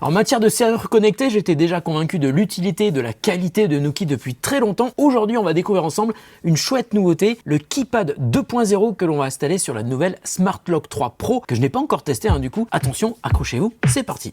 En matière de serrure connectée, j'étais déjà convaincu de l'utilité et de la qualité de Nuki depuis très longtemps. Aujourd'hui, on va découvrir ensemble une chouette nouveauté, le KeyPad 2.0 que l'on va installer sur la nouvelle Smart Lock 3 Pro, que je n'ai pas encore testé, du coup, attention, accrochez-vous, c'est parti.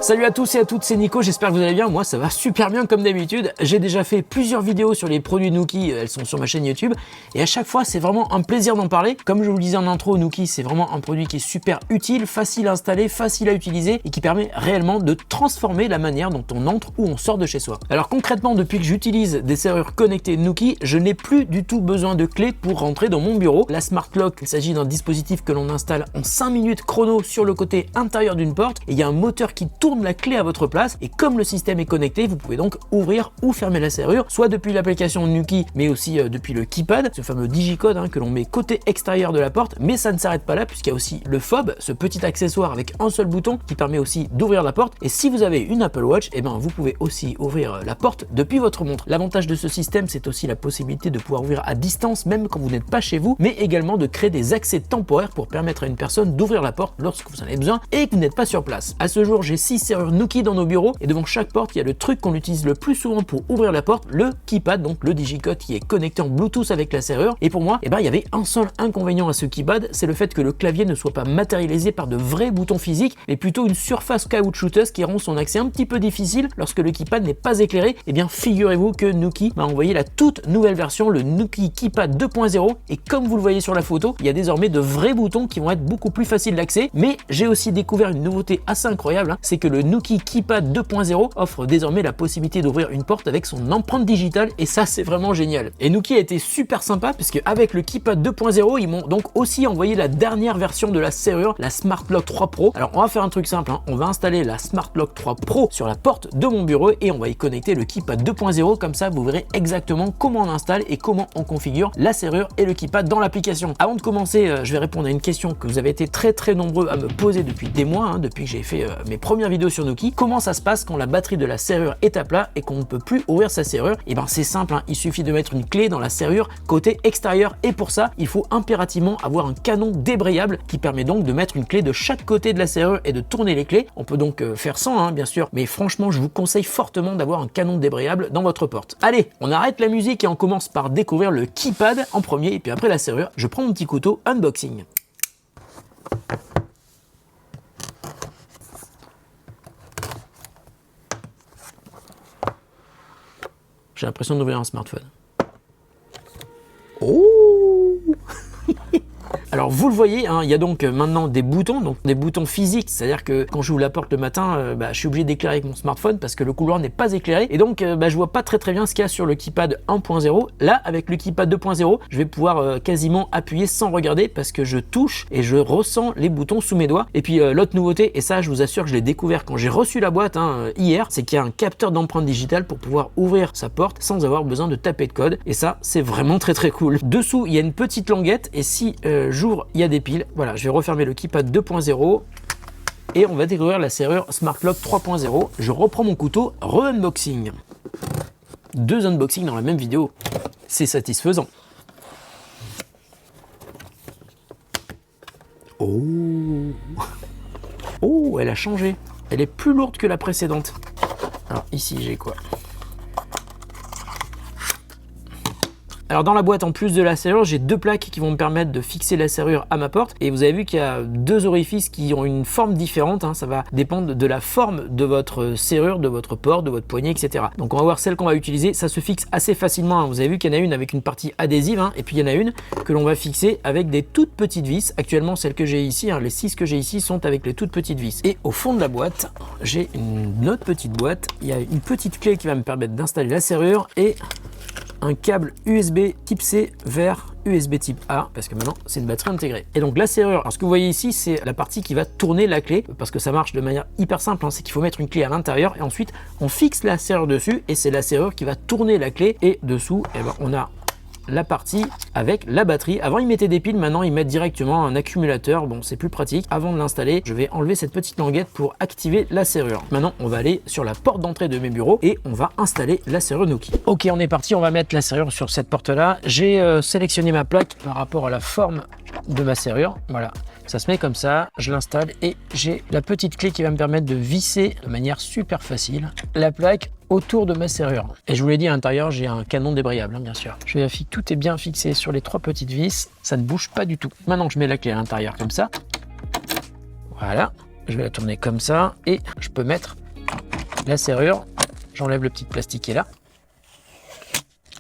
Salut à tous et à toutes, c'est Nico, j'espère que vous allez bien. Moi ça va super bien comme d'habitude. J'ai déjà fait plusieurs vidéos sur les produits Nuki, elles sont sur ma chaîne YouTube, et à chaque fois c'est vraiment un plaisir d'en parler. Comme je vous le disais en intro, Nuki c'est vraiment un produit qui est super utile, facile à installer, facile à utiliser et qui permet réellement de transformer la manière dont on entre ou on sort de chez soi. Alors concrètement, depuis que j'utilise des serrures connectées Nuki, je n'ai plus du tout besoin de clé pour rentrer dans mon bureau. La Smart Lock, il s'agit d'un dispositif que l'on installe en 5 minutes chrono sur le côté intérieur d'une porte, et il y a un moteur qui tourne la clé à votre place, et comme le système est connecté, vous pouvez donc ouvrir ou fermer la serrure, soit depuis l'application Nuki, mais aussi depuis le KeyPad, ce fameux digicode que l'on met côté extérieur de la porte. Mais ça ne s'arrête pas là, puisqu'il y a aussi le fob, ce petit accessoire avec un seul bouton qui permet aussi d'ouvrir la porte. Et si vous avez une Apple Watch, vous pouvez aussi ouvrir la porte depuis votre montre. L'avantage de ce système, c'est aussi la possibilité de pouvoir ouvrir à distance, même quand vous n'êtes pas chez vous, mais également de créer des accès temporaires pour permettre à une personne d'ouvrir la porte lorsque vous en avez besoin et que vous n'êtes pas sur place. À ce jour, j'ai 6 serrures Nuki dans nos bureaux, et devant chaque porte il y a le truc qu'on utilise le plus souvent pour ouvrir la porte, le KeyPad, donc le digicode qui est connecté en Bluetooth avec la serrure. Et pour moi, il y avait un seul inconvénient à ce KeyPad, c'est le fait que le clavier ne soit pas matérialisé par de vrais boutons physiques, mais plutôt une surface caoutchouteuse qui rend son accès un petit peu difficile lorsque le KeyPad n'est pas éclairé. Et bien figurez-vous que Nuki m'a envoyé la toute nouvelle version, le Nuki KeyPad 2.0, et comme vous le voyez sur la photo, il y a désormais de vrais boutons qui vont être beaucoup plus faciles d'accès. Mais j'ai aussi découvert une nouveauté assez incroyable, c'est que le Nuki KeyPad 2.0 offre désormais la possibilité d'ouvrir une porte avec son empreinte digitale, et ça c'est vraiment génial. Et Nuki a été super sympa, puisque avec le KeyPad 2.0 ils m'ont donc aussi envoyé la dernière version de la serrure, la Smart Lock 3 Pro. Alors on va faire un truc simple, on va installer la Smart Lock 3 Pro sur la porte de mon bureau et on va y connecter le KeyPad 2.0, comme ça vous verrez exactement comment on installe et comment on configure la serrure et le KeyPad dans l'application. Avant de commencer, je vais répondre à une question que vous avez été très nombreux à me poser depuis des mois, depuis que j'ai fait mes premières vidéos sur Nuki. Comment ça se passe quand la batterie de la serrure est à plat et qu'on ne peut plus ouvrir sa serrure? Et c'est simple, il suffit de mettre une clé dans la serrure côté extérieur, et pour ça il faut impérativement avoir un canon débrayable qui permet donc de mettre une clé de chaque côté de la serrure et de tourner les clés. On peut donc faire sans, bien sûr, mais franchement je vous conseille fortement d'avoir un canon débrayable dans votre porte. Allez, on arrête la musique et on commence par découvrir le KeyPad en premier, et puis après la serrure, je prends mon petit couteau unboxing. J'ai l'impression d'ouvrir un smartphone. Oh Alors vous le voyez, il y a donc maintenant des boutons physiques, c'est-à-dire que quand j'ouvre la porte le matin, je suis obligé d'éclairer avec mon smartphone parce que le couloir n'est pas éclairé, et donc je vois pas très bien ce qu'il y a sur le KeyPad 1.0. Là, avec le KeyPad 2.0, je vais pouvoir quasiment appuyer sans regarder parce que je touche et je ressens les boutons sous mes doigts. Et puis l'autre nouveauté, et ça je vous assure que je l'ai découvert quand j'ai reçu la boîte hier, c'est qu'il y a un capteur d'empreinte digitale pour pouvoir ouvrir sa porte sans avoir besoin de taper de code, et ça c'est vraiment très cool. Dessous il y a une petite languette, et si j'ouvre, il y a des piles. Voilà, je vais refermer le KeyPad 2.0 et on va découvrir la serrure Smart Lock 3.0. Je reprends mon couteau, re-unboxing. 2 unboxings dans la même vidéo, c'est satisfaisant. Oh, elle a changé. Elle est plus lourde que la précédente. Alors ici j'ai quoi? Alors dans la boîte, en plus de la serrure, j'ai 2 plaques qui vont me permettre de fixer la serrure à ma porte, et vous avez vu qu'il y a 2 orifices qui ont une forme différente, ça va dépendre de la forme de votre serrure, de votre porte, de votre poignée, etc. Donc on va voir celle qu'on va utiliser, ça se fixe assez facilement, vous avez vu qu'il y en a une avec une partie adhésive, et puis il y en a une que l'on va fixer avec des toutes petites vis. Actuellement celles que j'ai ici, les 6 que j'ai ici sont avec les toutes petites vis. Et au fond de la boîte, j'ai une autre petite boîte, il y a une petite clé qui va me permettre d'installer la serrure, et un câble USB type C vers USB type A, parce que maintenant c'est une batterie intégrée. Et donc la serrure, alors ce que vous voyez ici, c'est la partie qui va tourner la clé, parce que ça marche de manière hyper simple, c'est qu'il faut mettre une clé à l'intérieur, et ensuite on fixe la serrure dessus, et c'est la serrure qui va tourner la clé, et dessous on a la partie avec la batterie. Avant ils mettaient des piles, maintenant ils mettent directement un accumulateur. Bon, c'est plus pratique. Avant de l'installer, je vais enlever cette petite languette pour activer la serrure. Maintenant on va aller sur la porte d'entrée de mes bureaux et on va installer la serrure Nuki. Ok, on est parti, on va mettre la serrure sur cette porte là. J'ai sélectionné ma plaque par rapport à la forme de ma serrure. Voilà, ça se met comme ça, je l'installe et j'ai la petite clé qui va me permettre de visser de manière super facile la plaque autour de ma serrure. Et je vous l'ai dit, à l'intérieur j'ai un canon débrayable, hein, bien sûr. Je vérifie que tout est bien fixé sur les 3 petites vis, ça ne bouge pas du tout. Maintenant je mets la clé à l'intérieur comme ça. Voilà, je vais la tourner comme ça et je peux mettre la serrure. J'enlève le petit plastique qui est là.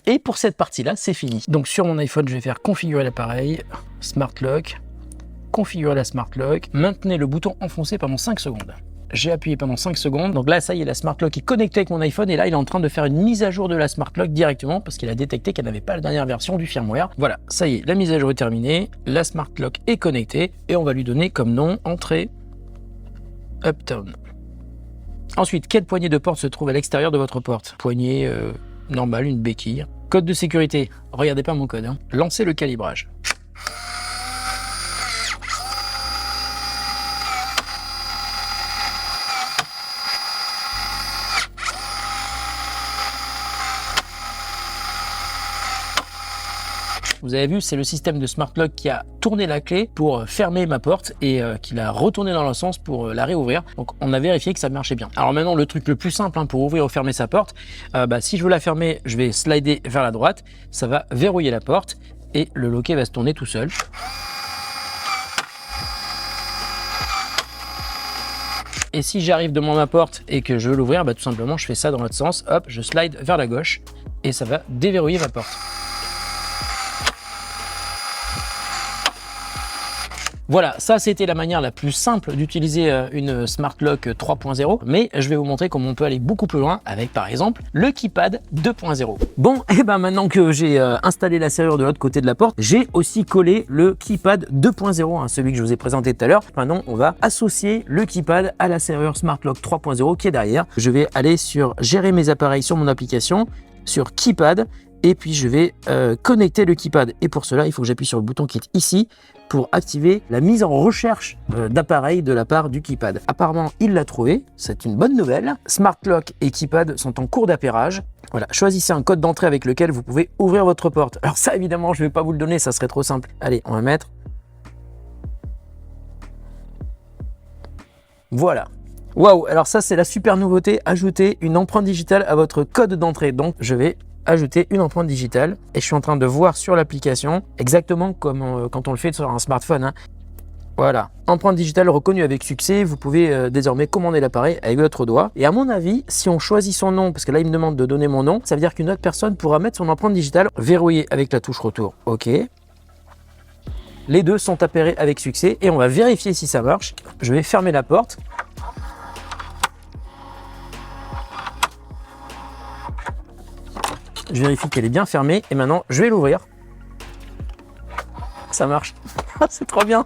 Et pour cette partie-là, c'est fini. Donc sur mon iPhone, je vais faire configurer l'appareil, Smart Lock, configurer la Smart Lock, maintenez le bouton enfoncé pendant 5 secondes. J'ai appuyé pendant 5 secondes, donc là ça y est, la Smart Lock est connectée avec mon iPhone et là il est en train de faire une mise à jour de la Smart Lock directement parce qu'il a détecté qu'elle n'avait pas la dernière version du firmware. Voilà, ça y est, la mise à jour est terminée, la Smart Lock est connectée et on va lui donner comme nom entrée Uptown. Ensuite, quelle poignée de porte se trouve à l'extérieur de votre porte? Poignée normale, une béquille. Code de sécurité, regardez pas mon code, hein. Lancez le calibrage. Vous avez vu, c'est le système de Smart Lock qui a tourné la clé pour fermer ma porte et qui l'a retourné dans le sens pour la réouvrir. Donc on a vérifié que ça marchait bien. Alors maintenant, le truc le plus simple hein, pour ouvrir ou fermer sa porte, si je veux la fermer, je vais slider vers la droite, ça va verrouiller la porte et le loquet va se tourner tout seul. Et si j'arrive devant ma porte et que je veux l'ouvrir, tout simplement je fais ça dans l'autre sens, hop, je slide vers la gauche et ça va déverrouiller ma porte. Voilà, ça c'était la manière la plus simple d'utiliser une Smart Lock 3.0, mais je vais vous montrer comment on peut aller beaucoup plus loin avec par exemple le KeyPad 2.0. Bon, et ben maintenant que j'ai installé la serrure de l'autre côté de la porte, j'ai aussi collé le KeyPad 2.0, hein, celui que je vous ai présenté tout à l'heure. Maintenant, on va associer le KeyPad à la serrure Smart Lock 3.0 qui est derrière. Je vais aller sur gérer mes appareils sur mon application, sur KeyPad, et puis je vais connecter le KeyPad. Et pour cela, il faut que j'appuie sur le bouton qui est ici pour activer la mise en recherche d'appareil de la part du KeyPad. Apparemment, il l'a trouvé, c'est une bonne nouvelle. Smart Lock et KeyPad sont en cours d'appairage. Voilà, choisissez un code d'entrée avec lequel vous pouvez ouvrir votre porte. Alors ça, évidemment, je ne vais pas vous le donner, ça serait trop simple. Allez, on va mettre... Voilà. Waouh, alors ça, c'est la super nouveauté, ajouter une empreinte digitale à votre code d'entrée. Donc, je vais ajouter une empreinte digitale et je suis en train de voir sur l'application exactement comme quand on le fait sur un smartphone, hein. Voilà, empreinte digitale reconnue avec succès. Vous pouvez désormais commander l'appareil avec votre doigt. Et à mon avis, si on choisit son nom, parce que là il me demande de donner mon nom, ça veut dire qu'une autre personne pourra mettre son empreinte digitale verrouillée avec la touche retour. Ok. Les deux sont appairés avec succès et on va vérifier si ça marche. Je vais fermer la porte. Je vérifie qu'elle est bien fermée et maintenant je vais l'ouvrir. Ça marche. C'est trop bien.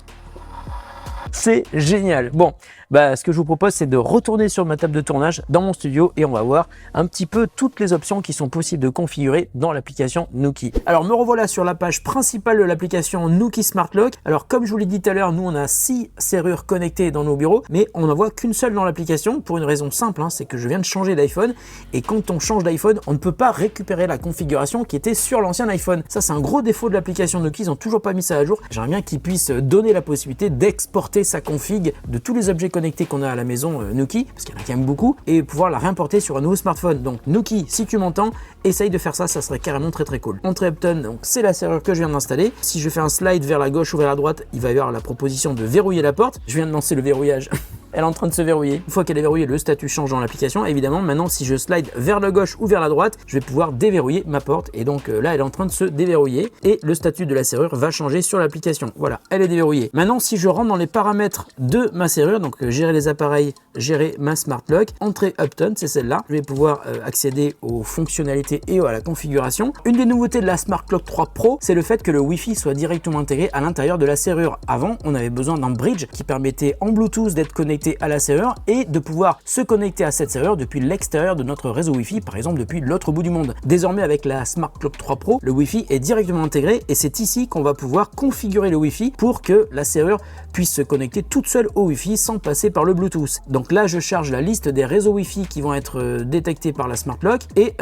C'est génial. Bon, ce que je vous propose, c'est de retourner sur ma table de tournage dans mon studio et on va voir un petit peu toutes les options qui sont possibles de configurer dans l'application Nuki. Alors, me revoilà sur la page principale de l'application Nuki Smart Lock. Alors, comme je vous l'ai dit tout à l'heure, nous, on a 6 serrures connectées dans nos bureaux, mais on n'en voit qu'une seule dans l'application pour une raison simple, hein, c'est que je viens de changer d'iPhone et quand on change d'iPhone, on ne peut pas récupérer la configuration qui était sur l'ancien iPhone. Ça, c'est un gros défaut de l'application Nuki, ils n'ont toujours pas mis ça à jour. J'aimerais bien qu'ils puissent donner la possibilité d'exporter sa config de tous les objets connectés qu'on a à la maison Nuki, parce qu'il y en a quand même beaucoup, et pouvoir la réimporter sur un nouveau smartphone. Donc Nuki, si tu m'entends, essaye de faire ça, ça serait carrément très cool. Entrée Uptown, donc c'est la serrure que je viens d'installer. Si je fais un slide vers la gauche ou vers la droite, il va y avoir la proposition de verrouiller la porte. Je viens de lancer le verrouillage. Elle est en train de se verrouiller. Une fois qu'elle est verrouillée, le statut change dans l'application. Évidemment, maintenant, si je slide vers la gauche ou vers la droite, je vais pouvoir déverrouiller ma porte. Et donc là, elle est en train de se déverrouiller et le statut de la serrure va changer sur l'application. Voilà, elle est déverrouillée. Maintenant, si je rentre dans les paramètres de ma serrure, donc gérer les appareils, gérer ma Smart Lock, entrée Uptown, c'est celle-là. Je vais pouvoir accéder aux fonctionnalités et à la configuration. Une des nouveautés de la Smart Lock 3 Pro, c'est le fait que le Wi-Fi soit directement intégré à l'intérieur de la serrure. Avant, on avait besoin d'un bridge qui permettait en Bluetooth d'être connecté connecter à la serrure et de pouvoir se connecter à cette serrure depuis l'extérieur de notre réseau Wi-Fi, par exemple depuis l'autre bout du monde. Désormais avec la Smart Clock 3 Pro, le Wi-Fi est directement intégré et c'est ici qu'on va pouvoir configurer le Wi-Fi pour que la serrure puisse se connecter toute seule au Wi-Fi sans passer par le Bluetooth. Donc là je charge la liste des réseaux Wi-Fi qui vont être détectés par la Smart Lock et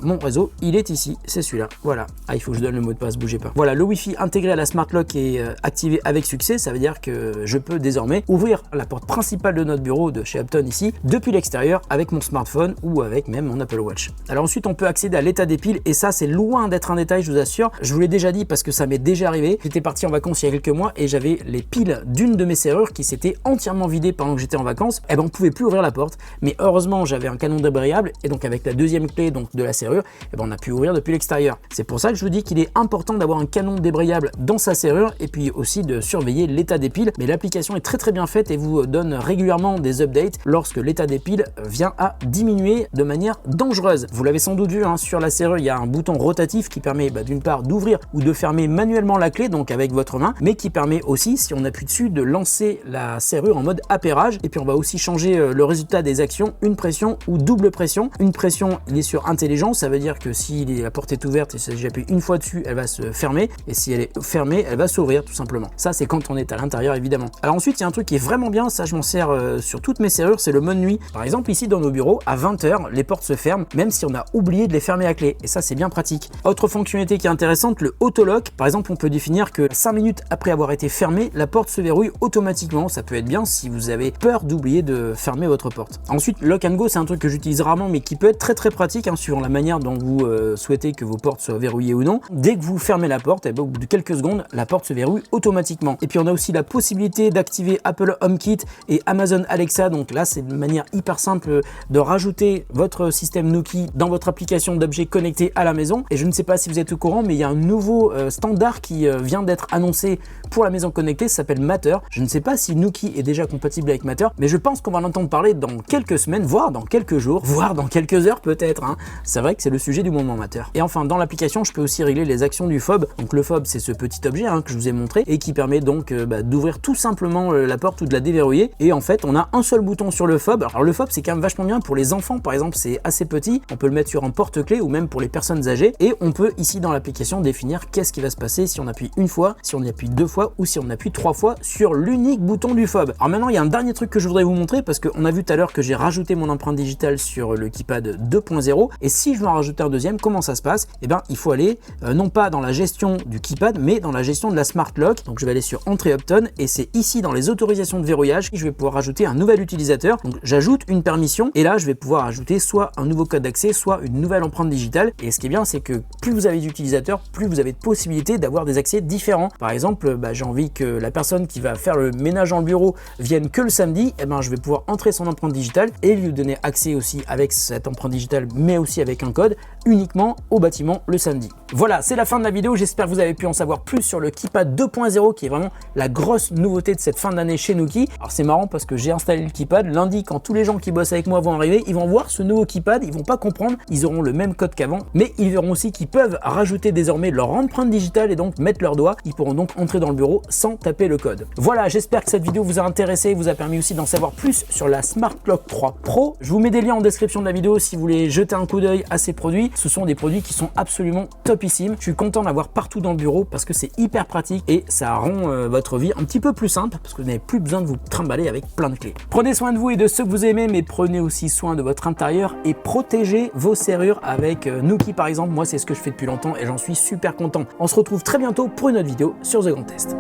mon réseau il est ici, c'est celui-là. Voilà, il faut que je donne le mot de passe, bougez pas. Voilà, le Wi-Fi intégré à la Smart Lock est activé avec succès, ça veut dire que je peux désormais ouvrir la porte principale de notre bureau de chez Upton ici depuis l'extérieur avec mon smartphone ou avec même mon Apple Watch. Alors ensuite on peut accéder à l'état des piles et ça c'est loin d'être un détail, je vous assure. Je vous l'ai déjà dit parce que ça m'est déjà arrivé. J'étais parti en vacances il y a quelques mois et j'avais les piles d'une de mes serrures qui s'était entièrement vidée pendant que j'étais en vacances. Et on pouvait plus ouvrir la porte, mais heureusement j'avais un canon débrayable et donc avec la deuxième clé donc de la serrure, on a pu ouvrir depuis l'extérieur. C'est pour ça que je vous dis qu'il est important d'avoir un canon débrayable dans sa serrure et puis aussi de surveiller l'état des piles. Mais l'application est très bien faite et vous donne régulièrement des updates lorsque l'état des piles vient à diminuer de manière dangereuse. Vous l'avez sans doute vu sur la serrure, il y a un bouton rotatif qui permet d'une part d'ouvrir ou de fermer manuellement la clé, donc avec votre main, mais qui permet aussi, si on appuie dessus, de lancer la serrure en mode appairage. Et puis on va aussi changer le résultat des actions, une pression ou double pression. Une pression, il est sur intelligence, ça veut dire que si la porte est ouverte et si j'appuie une fois dessus, elle va se fermer, et si elle est fermée, elle va s'ouvrir tout simplement. Ça c'est quand on est à l'intérieur évidemment. Alors ensuite il y a un truc qui est vraiment bien, ça je m'en sers sur toutes mes serrures, c'est le mode nuit. Par exemple ici dans nos bureaux, à 20h, les portes se ferment, même si on a oublié de les fermer à clé, et ça c'est bien pratique. Autre fonctionnalité qui est intéressante, le auto-lock. Par exemple on peut définir que 5 minutes après avoir été fermée, la porte se verrouille automatiquement. Ça peut être bien si vous avez peur d'oublier de fermer votre porte. Ensuite lock and go, c'est un truc que j'utilise rarement mais qui peut être très pratique suivant la manière dont vous souhaitez que vos portes soient verrouillées ou non. Dès que vous fermez la porte, au bout de quelques secondes, la porte se verrouille automatiquement. Et puis on a aussi la possibilité d'activer Apple HomeKit et Amazon Alexa. Donc là c'est une manière hyper simple de rajouter votre système Nuki dans votre application d'objets connectés à la maison. Et je ne sais pas si vous êtes au courant, mais il y a un nouveau standard qui vient d'être annoncé pour la maison connectée, ça s'appelle Matter. Je ne sais pas si Nuki est déjà compatible avec Matter, mais je pense qu'on va en entendre parler dans quelques semaines, voire dans quelques jours, voire dans quelques heures peut-être. C'est vrai que c'est le sujet du moment, Matter. Et enfin, dans l'application, je peux aussi régler les actions du fob. Donc le fob, c'est ce petit objet que je vous ai montré et qui permet donc d'ouvrir tout simplement la porte ou de la déverrouiller. Et en fait, on a un seul bouton sur le fob. Alors le fob, c'est quand même vachement bien pour les enfants, par exemple, c'est assez petit. On peut le mettre sur un porte-clés ou même pour les personnes âgées. Et on peut ici dans l'application définir qu'est-ce qui va se passer si on appuie une fois, si on appuie deux fois ou si on appuie trois fois sur l'unique bouton du fob. Alors maintenant, il y a un dernier truc que je voudrais vous montrer parce qu'on a vu tout à l'heure que j'ai rajouté mon empreinte digitale sur le KeyPad 2.0 et si je veux en rajouter un deuxième, comment ça se passe? Il faut aller non pas dans la gestion du KeyPad mais dans la gestion de la Smart Lock. Donc je vais aller sur Entrée Upton et c'est ici dans les autorisations de verrouillage que je vais pouvoir rajouter un nouvel utilisateur. Donc j'ajoute une permission et là je vais pouvoir ajouter soit un nouveau code d'accès, soit une nouvelle empreinte digitale. Et ce qui est bien, c'est que plus vous avez d'utilisateurs, plus vous avez de possibilités d'avoir des accès différents. Par exemple, j'ai envie que la personne qui va faire le ménage dans le bureau vienne que le samedi, je vais pouvoir entrer son empreinte digitale et lui donner accès aussi avec cette empreinte digitale, mais aussi avec un code uniquement au bâtiment le samedi. Voilà, c'est la fin de la vidéo. J'espère que vous avez pu en savoir plus sur le KeyPad 2.0 qui est vraiment la grosse nouveauté de cette fin d'année chez Nuki. Alors c'est marrant parce que j'ai installé le KeyPad. Lundi, quand tous les gens qui bossent avec moi vont arriver, ils vont voir ce nouveau KeyPad, ils vont pas comprendre, ils auront le même code qu'avant, mais ils verront aussi qu'ils peuvent rajouter désormais leur empreinte digitale et donc mettre leur doigt. Ils pourront donc entrer dans le bureau sans taper le code. Voilà, j'espère que cette vidéo vous a intéressé, vous a permis aussi d'en savoir plus sur la Smart Clock 3 Pro. Je vous mets des liens en description de la vidéo si vous voulez jeter un coup d'œil à ces produits. Ce sont des produits qui sont absolument topissimes. Je suis content d'avoir partout dans le bureau parce que c'est hyper pratique et ça rend votre vie un petit peu plus simple parce que vous n'avez plus besoin de vous trimballer avec plein de clés. Prenez soin de vous et de ceux que vous aimez, mais prenez aussi soin de votre intérieur et protégez vos serrures avec Nuki par exemple. Moi, c'est ce que je fais depuis longtemps et j'en suis super content. On se retrouve très bientôt pour une autre vidéo sur The Grand Test.